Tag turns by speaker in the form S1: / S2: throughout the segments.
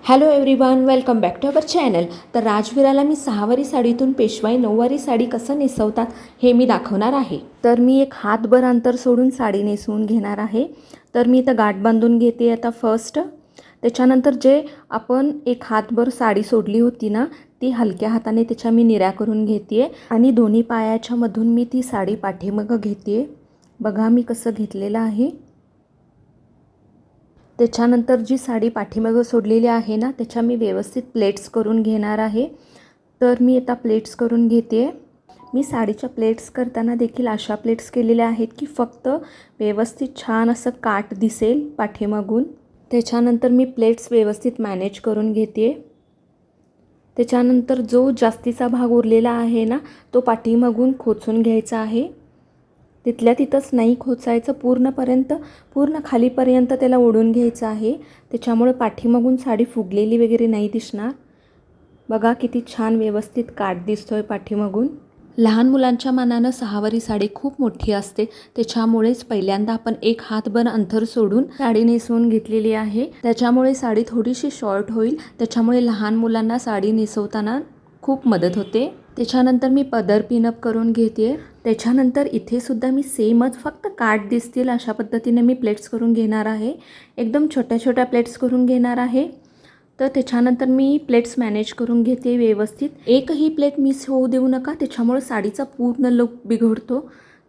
S1: Hello everyone, welcome back to our channel. तर राजवीराला मी सहावारी साडीतून पेशवाई नऊवारी साडी कसं नेसवतात हे मी दाखवणार आहे. तर मी एक हातभर अंतर सोडून साडी नेसवून घेणार आहे. तर मी इथं गाठ बांधून घेते आता फर्स्ट. त्याच्यानंतर जे आपण एक हातभर साडी सोडली होती ना, ती हलक्या हाताने त्याच्या मी निऱ्या करून घेते आणि दोन्ही पायाच्या मधून मी ती साडी पाठीमागं घेते. बघा मी कसं घेतलेलं आहे. त्याच्यानंतर जी साडी पाठीमागं सोडलेली आहे ना, त्याच्या मी व्यवस्थित प्लेट्स करून घेणार आहे. तर मी आता प्लेट्स करून घेते. मी साडीच्या प्लेट्स करताना देखील अशा प्लेट्स केलेल्या आहेत की फक्त व्यवस्थित छान असं काठ दिसेल पाठीमागून. त्याच्यानंतर मी प्लेट्स व्यवस्थित मॅनेज करून घेते. त्याच्यानंतर जो जास्तीचा भाग उरलेला आहे ना, तो पाठीमागून खोचून घ्यायचा आहे. तिथल्या तिथंच नाही खोचायचं, पूर्ण खालीपर्यंत त्याला ओढून घ्यायचं आहे. त्याच्यामुळे पाठीमागून साडी फुगलेली वगैरे नाही दिसणार. बघा किती छान व्यवस्थित काठ दिसतोय पाठीमागून. लहान मुलांच्या मानानं सहावारी साडी खूप मोठी असते, त्याच्यामुळेच पहिल्यांदा आपण एक हातभर अंतर सोडून साडी नेसवून घेतलेली आहे. त्याच्यामुळे साडी थोडीशी शॉर्ट होईल. त्याच्यामुळे लहान मुलांना साडी नेसवताना खूप मदत होते. त्याच्यानंतर मी पदर पिनअप करून घेते. त्याच्यानंतर इथे सुद्धा मी सेमच फक्त काठ दिसतील अशा पद्धतीने मी प्लेट्स करून घेणार आहे. एकदम छोट्या छोट्या प्लेट्स करून घेणार आहे. तर त्याच्यानंतर मी प्लेट्स मॅनेज करून घेते व्यवस्थित. एकही प्लेट मिस होऊ देऊ नका, त्याच्यामुळे साडीचा पूर्ण लुक बिघडतो.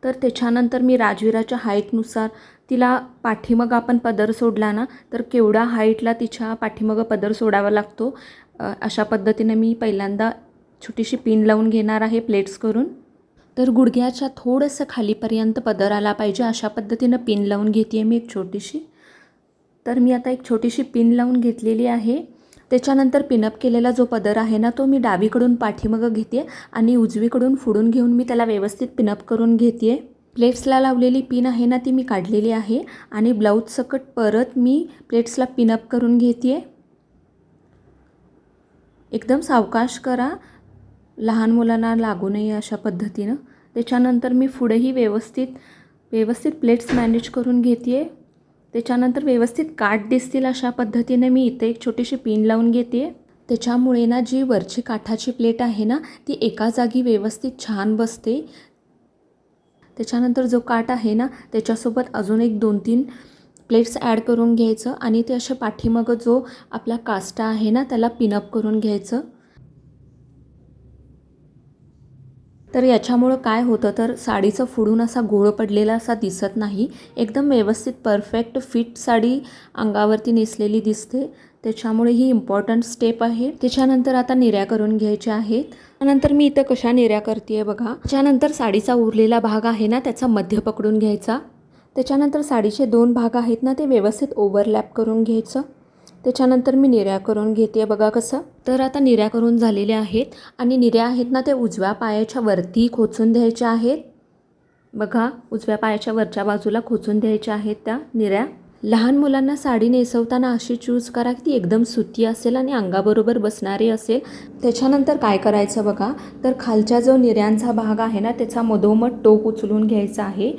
S1: तर त्याच्यानंतर मी राजवीराच्या हाईटनुसार तिला पाठीमागं आपण पदर सोडला ना, तर केवढा हाईटला तिच्या पाठीमागं पदर सोडावा लागतो अशा पद्धतीने मी पहिल्यांदा छोटीशी पिन लावून घेणार आहे प्लेट्स करून. तर गुडघ्याच्या थोडंसं खालीपर्यंत पदर आला पाहिजे अशा पद्धतीनं पिन लावून घेते मी एक छोटीशी. तर मी आता एक छोटीशी पिन लावून घेतलेली आहे. त्याच्यानंतर पिनअप केलेला जो पदर आहे ना, तो मी डावीकडून पाठीमागं घेते आणि उजवीकडून फोडून घेऊन मी त्याला व्यवस्थित पिनअप करून घेते. प्लेट्सला लावलेली पिन आहे ना, ती मी काढलेली आहे आणि ब्लाऊज सकट परत मी प्लेट्सला पिनअप करून घेते. एकदम सावकाश करा, लहान मुलांना लागू नये अशा पद्धतीनं. त्याच्यानंतर मी पुढेही व्यवस्थित प्लेट्स मॅनेज करून घेते. त्याच्यानंतर व्यवस्थित काठ दिसतील अशा पद्धतीने मी इथे एक छोटीशी पिन लावून घेते. त्याच्यामुळे ना जी वरची काठाची प्लेट आहे ना, ती एका जागी व्यवस्थित छान बसते. त्याच्यानंतर जो काठ आहे ना, त्याच्यासोबत अजून एक 2-3 प्लेट्स ॲड करून घ्यायचं आणि ते अशा पाठीमागं जो आपला काष्टा आहे ना, त्याला पिनअप करून घ्यायचं. तर याच्यामुळं काय होतं, तर साडीचं फुडून असा गोळ पडलेला असा दिसत नाही. एकदम व्यवस्थित परफेक्ट फिट साडी अंगावरती नेसलेली दिसते. त्याच्यामुळे ही इम्पॉर्टंट स्टेप आहे. त्याच्यानंतर आता निऱ्या करून घ्यायच्या आहेत. त्यानंतर मी इथं कशा निऱ्या करते बघा. त्याच्यानंतर साडीचा उरलेला भाग आहे ना, त्याचा मध्य पकडून घ्यायचा. त्याच्यानंतर साडीचे 2 भाग आहेत ना, ते व्यवस्थित ओव्हरलॅप करून घ्यायचं. त्याच्यानंतर मी निऱ्या करून घेते बघा कसं. तर आता निऱ्या करून झालेल्या आहेत आणि निऱ्या आहेत ना, ते उजव्या पायाच्या वरती खोचून द्यायच्या आहेत. बघा उजव्या पायाच्या वरच्या बाजूला खोचून द्यायच्या आहेत त्या निऱ्या. लहान मुलांना साडी नेसवताना अशी चूज करा की ती एकदम सुती असेल आणि अंगाबरोबर बसणारी असेल. त्याच्यानंतर काय करायचं बघा, तर खालच्या जो निऱ्यांचा भाग आहे ना, त्याचा मधोमध टोक उचलून घ्यायचा आहे.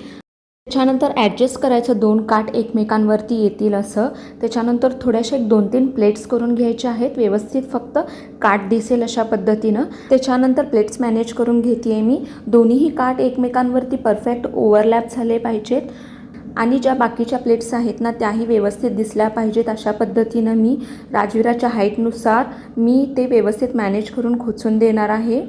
S1: त्याच्यानंतर ॲडजस्ट करायचं 2 काठ एकमेकांवरती येतील असं. त्याच्यानंतर थोड्याशा 2-3 प्लेट्स करून घ्यायच्या आहेत व्यवस्थित, फक्त काठ दिसेल अशा पद्धतीनं. त्याच्यानंतर प्लेट्स मॅनेज करून घेते आहे मी. दोन्हीही काठ एकमेकांवरती परफेक्ट ओव्हरलॅप झाले पाहिजेत आणि ज्या बाकीच्या प्लेट्स आहेत ना, त्याही व्यवस्थित दिसल्या पाहिजेत अशा पद्धतीनं मी राजवीराच्या हाईटनुसार मी ते व्यवस्थित मॅनेज करून खोचून देणार आहे.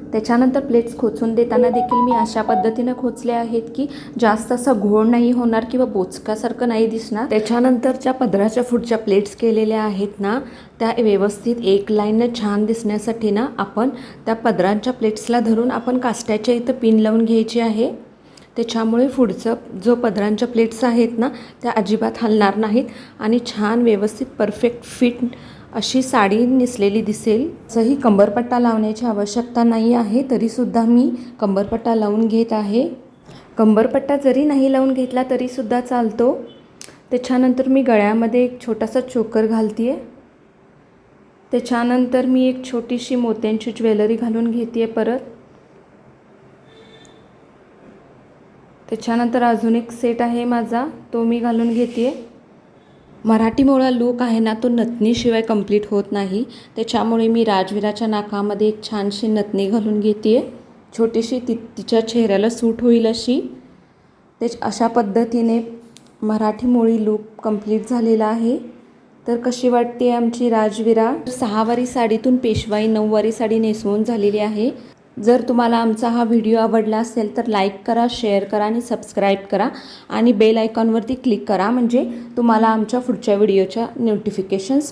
S1: त्याच्यानंतर प्लेट्स खोचून देताना देखील मी अशा पद्धतीने खोचले आहेत की जास्त असं घोळ नाही होणार किंवा बोचक्यासारखं नाही दिसणार. त्याच्यानंतरच्या पदराच्या पुढच्या प्लेट्स केलेल्या आहेत ना, त्या व्यवस्थित एक लाईननं छान दिसण्यासाठी ना, आपण त्या पदरांच्या प्लेट्सला धरून आपण काष्ट्याच्या इथं पिन लावून घ्यायची आहे. त्याच्यामुळे पुढचं जो पदरांच्या प्लेट्स आहेत ना, त्या अजिबात हलणार नाहीत आणि छान व्यवस्थित परफेक्ट फिट अशी साडी नेसलेली दिसेल. असंही कंबरपट्टा लावण्याची आवश्यकता नाही आहे, तरीसुद्धा मी कंबरपट्टा लावून घेत आहे. कंबरपट्टा जरी नाही लावून घेतला तरीसुद्धा चालतो. त्याच्यानंतर मी गळ्यामध्ये एक छोटासा चोकर घालते आहे. त्याच्यानंतर मी एक छोटीशी मोत्यांची ज्वेलरी घालून घेते आहे परत. त्याच्यानंतर अजून एक सेट आहे माझा, तो मी घालून घेते आहे. मराठीमोळा लूक आहे ना, तो नथनीशिवाय कंप्लीट होत नाही. त्याच्यामुळे मी राजवीराच्या नाकामध्ये एक छानशी नथनी घालून घेते आहे, छोटीशी, तिच्या चेहऱ्याला सूट होईल अशी. अशा पद्धतीने मराठीमोळी लूक कंप्लीट झालेला आहे. तर कशी वाटते आमची राजवीरा? सहावारी साडीतून पेशवाई नऊवारी साडी नेसवून झालेली आहे. जर तुम्हाला आमचा हा व्हिडिओ आवडला असेल तर लाईक करा, शेअर करा आणि सबस्क्राईब करा आणि बेल आयकॉनवरती क्लिक करा, म्हणजे तुम्हाला आमच्या पुढच्या व्हिडिओच्या नोटिफिकेशन्स